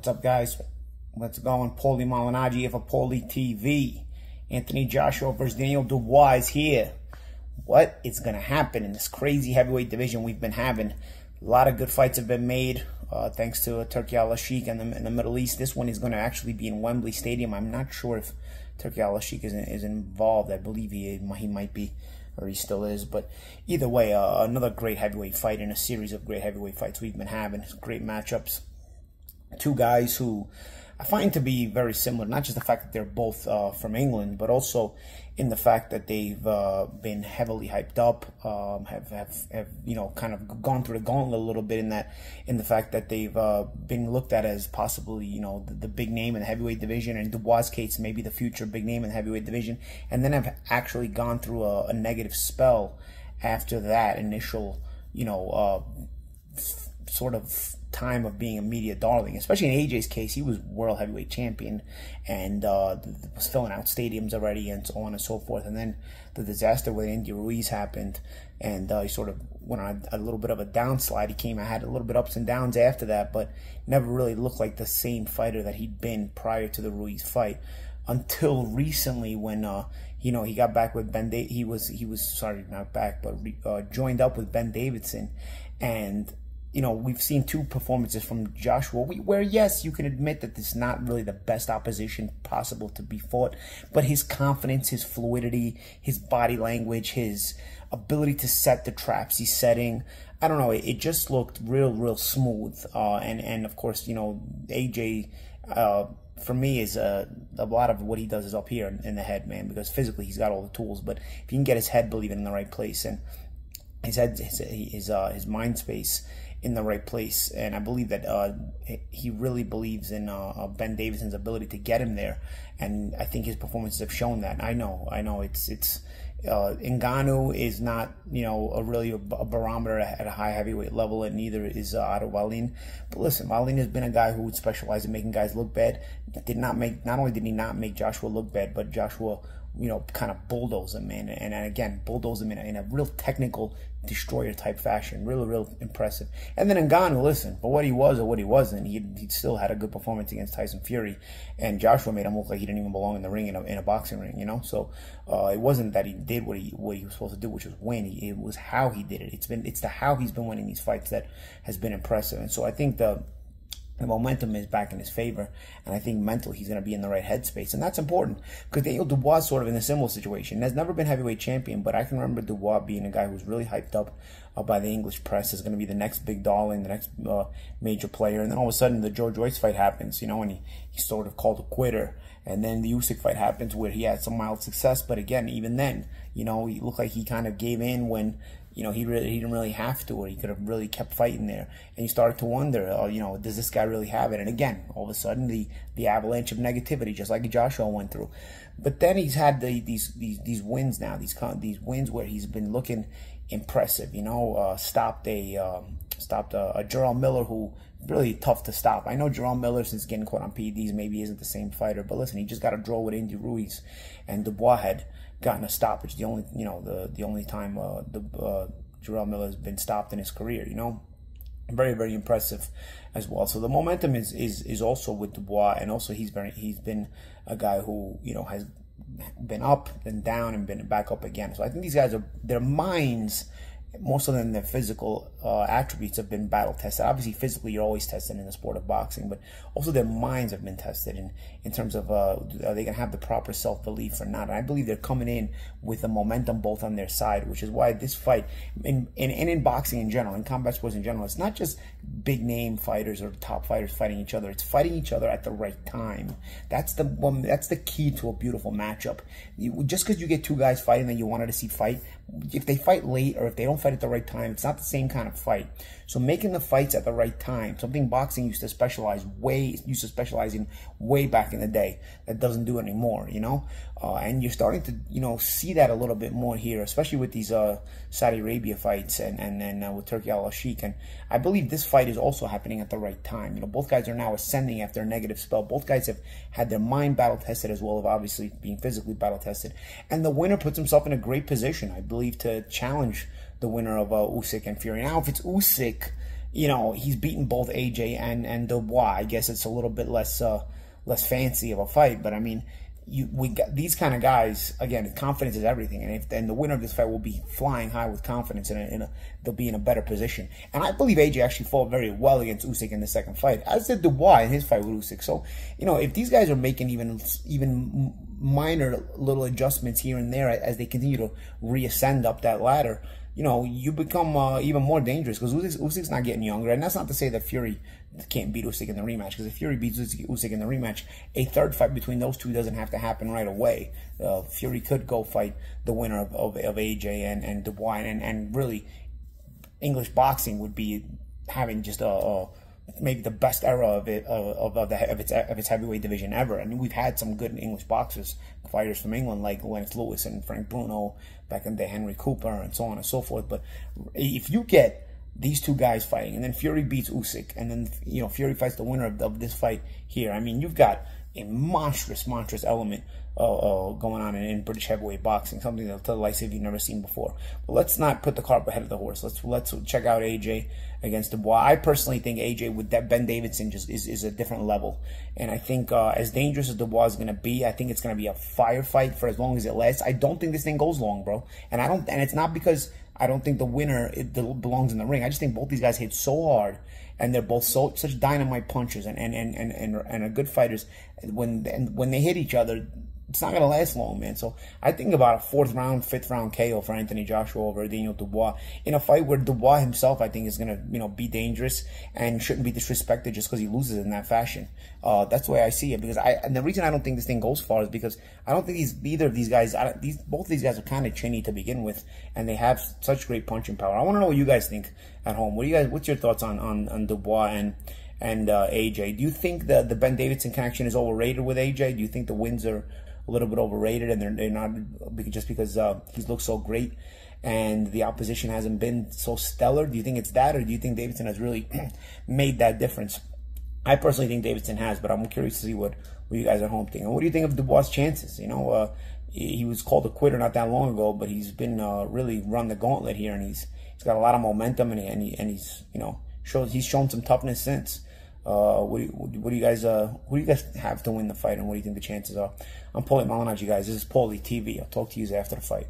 What's up, guys? Let's go on Paulie Malignaggi here for Paulie TV. Anthony Joshua versus Daniel Dubois is here. What is going to happen in this crazy heavyweight division we've been having? A lot of good fights have been made, thanks to Turkey al-Sheikh in the Middle East. This one is going to actually be in Wembley Stadium. I'm not sure if Turkey al-Sheikh is involved. I believe he might be, or he still is. But either way, another great heavyweight fight in a series of great heavyweight fights we've been having. Great matchups. Two guys who I find to be very similar, not just the fact that they're both from England, but also in the fact that they've been heavily hyped up, have you know, kind of gone through the gauntlet a little bit in the fact that they've been looked at as possibly, you know, the big name in the heavyweight division, and Dubois' case maybe the future big name in the heavyweight division, and then have actually gone through a negative spell after that initial, you know, sort of time of being a media darling. Especially in AJ's case, he was world heavyweight champion and was filling out stadiums already and so on and so forth. And then the disaster with Andy Ruiz happened, and he sort of went on a little bit of a downslide. He had a little bit ups and downs after that, but never really looked like the same fighter that he'd been prior to the Ruiz fight, until recently when you know, he got back with he was sorry, not back, but joined up with Ben Davidson. And you know, we've seen two performances from Joshua where, yes, you can admit that this is not really the best opposition possible to be fought, but his confidence, his fluidity, his body language, his ability to set the traps he's setting, I don't know, it just looked real smooth. And of course, you know, AJ, for me, is a lot of what he does is up here in the head, man, because physically he's got all the tools, but if he can get his head believing in the right place and his mind space in the right place, and I believe that he really believes in Ben Davidson's ability to get him there, and I think his performances have shown that. I know it's Ngannou is not, you know, a barometer at a high heavyweight level, and neither is Wallin. But listen, Wallin has been a guy who would specialize in making guys look bad. Not only did he not make Joshua look bad, but Joshua, you know, kind of bulldoze him, man, and again bulldoze him in a real technical destroyer type fashion, real impressive. And then Ngannou, listen, for what he was or what he wasn't, he still had a good performance against Tyson Fury, and Joshua made him look like he didn't even belong in the ring, in a boxing ring, you know. So it wasn't that he did what he was supposed to do, which was win. It was how he did it. It's the how he's been winning these fights that has been impressive, and so I think the momentum is back in his favor, and I think mentally he's going to be in the right headspace, and that's important because Daniel Dubois is sort of in a similar situation. Has never been heavyweight champion, but I can remember Dubois being a guy who was really hyped up by the English press as going to be the next big darling, the next major player, and then all of a sudden the George Joyce fight happens, you know, and he sort of called a quitter, and then the Usyk fight happens where he had some mild success, but again, even then, you know, he looked like he kind of gave in when, you know, he didn't really have to, or he could have really kept fighting there. And you started to wonder, you know, does this guy really have it? And again, all of a sudden, the avalanche of negativity, just like Joshua went through. But then he's had these wins now, these wins where he's been looking impressive. You know, stopped a Jarrell Miller who really tough to stop. I know Jarrell Miller, since getting caught on PEDs, maybe isn't the same fighter, but listen, he just got a draw with Andy Ruiz, and Dubois had gotten a stoppage. The only, you know, the only time Jarrell Miller has been stopped in his career. You know, very impressive as well. So the momentum is also with Dubois, and also he's been a guy who, you know, has been up and down and been back up again. So I think these guys their minds, more so than their physical attributes, have been battle tested. Obviously, physically, you're always tested in the sport of boxing, but also their minds have been tested in terms of are they going to have the proper self-belief or not. And I believe they're coming in with the momentum both on their side, which is why this fight, in boxing in general, in combat sports in general, it's not just big name fighters or top fighters fighting each other. It's fighting each other at the right time. That's the key to a beautiful matchup. Just because you get two guys fighting that you wanted to see fight, if they fight late or if they don't fight at the right time, it's not the same kind of fight. So making the fights at the right time, something boxing used to specialize in way back in the day, that doesn't do anymore, you know. And you're starting to, you know, see that a little bit more here, especially with these Saudi Arabia fights and with Turkey al-Sheikh. And I believe this fight is also happening at the right time. You know, both guys are now ascending after a negative spell. Both guys have had their mind battle tested as well as obviously being physically battle tested. And the winner puts himself in a great position, I believe, to challenge the winner of Usyk and Fury. Now, if it's Usyk, you know, he's beaten both AJ and Dubois. I guess it's a little bit less fancy of a fight, but I mean, we got these kind of guys. Again, confidence is everything, and the winner of this fight will be flying high with confidence, and they'll be in a better position. And I believe AJ actually fought very well against Usyk in the second fight, as did Dubois in his fight with Usyk. So, you know, if these guys are making even minor little adjustments here and there as they continue to reascend up that ladder, you know, you become even more dangerous, because Usyk's not getting younger. And that's not to say that Fury can't beat Usyk in the rematch, because if Fury beats Usyk in the rematch, a third fight between those two doesn't have to happen right away. Fury could go fight the winner of AJ and Dubois, and really, English boxing would be having just maybe the best era of its heavyweight division ever. I mean, we've had some good English boxers, fighters from England like Lennox Lewis and Frank Bruno back in the day, Henry Cooper, and so on and so forth. But if you get these two guys fighting, and then Fury beats Usyk, and then, you know, Fury fights the winner of this fight here, I mean, you've got a monstrous element going on in British heavyweight boxing, something that to the likes of you've never seen before. But let's not put the cart ahead of the horse. Let's check out AJ against Dubois. I personally think AJ with that Ben Davidson just is a different level, and I think as dangerous as Dubois is going to be, I think it's going to be a firefight for as long as it lasts. I don't think this thing goes long, bro, and it's not because I don't think the winner belongs in the ring. I just think both these guys hit so hard, and they're both such dynamite punchers and are good fighters. When they hit each other, it's not going to last long, man. So I think about a 4th round, 5th round KO for Anthony Joshua over Daniel Dubois in a fight where Dubois himself, I think, is going to, you know, be dangerous and shouldn't be disrespected just because he loses in that fashion. That's the way I see it, because and the reason I don't think this thing goes far is because I don't think either of these guys, both of these guys are kind of chinny to begin with, and they have such great punching power. I want to know what you guys think at home. What's your thoughts on Dubois and AJ? Do you think the Ben Davidson connection is overrated with AJ? Do you think the wins are a little bit overrated, and they're not just because he's looked so great and the opposition hasn't been so stellar? Do you think it's that, or do you think Davidson has really made that difference? I personally think Davidson has, but I'm curious to see what you guys at home think. And what do you think of Dubois' chances? You know, he was called a quitter not that long ago, but he's been really run the gauntlet here, and he's got a lot of momentum, and he's, you know, he's shown some toughness since. What do you guys have to win the fight, and what do you think the chances are? I'm Paulie, malignaggi, guys. This is Paulie TV. I'll talk to you after the fight.